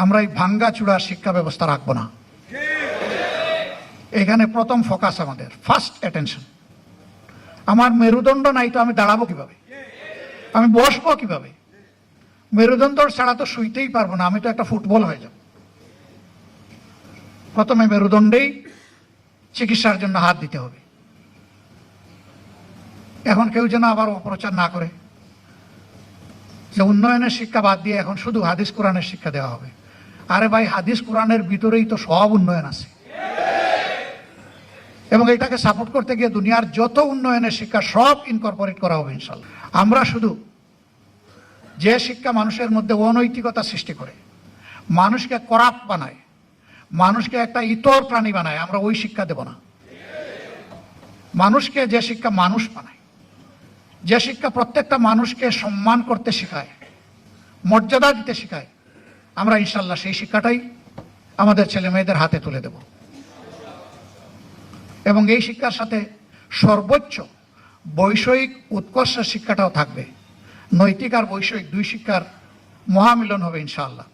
আমরা এই ভাঙ্গাচুরা শিক্ষা ব্যবস্থা রাখবো না। এখানে প্রথম ফোকাস আমাদের, ফার্স্ট অ্যাটেনশন। আমার মেরুদণ্ড নাই তো আমি দাঁড়াবো কিভাবে, আমি বসবো কিভাবে? মেরুদণ্ড ছাড়া তো শুইতেই পারবো না, আমি তো একটা ফুটবল হয়ে যাব। প্রথমে মেরুদণ্ডেই চিকিৎসার জন্য হাত দিতে হবে। এখন কেউ যেন আবার অপপ্রচার না করে যে উন্নয়নের শিক্ষা বাদ দিয়ে এখন শুধু হাদিস কোরআনের শিক্ষা দেওয়া হবে। আরে ভাই, হাদিস কোরআনের ভিতরেই তো সব উন্নয়ন আছে, এবং এটাকে সাপোর্ট করতে গিয়ে দুনিয়ার যত উন্নয়নের শিক্ষা সব ইনকর্পোরেট করা হবে ইনশাল্লাহ। আমরা শুধু যে শিক্ষা মানুষের মধ্যে অনৈতিকতা সৃষ্টি করে, মানুষকে করাপ্ট বানায়, মানুষকে একটা ইতর প্রাণী বানায়, আমরা ওই শিক্ষা দেব না। মানুষকে যে শিক্ষা মানুষ বানায়, যে শিক্ষা প্রত্যেকটা মানুষকে সম্মান করতে শেখায়, মর্যাদা দিতে শেখায়, আমরা ইনশাল্লাহ সেই শিক্ষাটাই আমাদের ছেলে মেয়েদের হাতে তুলে দেব। এবং এই শিক্ষার সাথে সর্বোচ্চ বৈষয়িক উৎকর্ষ শিক্ষাটাও থাকবে। নৈতিক আর বৈষয়িক দুই শিক্ষার মহামিলন হবে ইনশাআল্লাহ।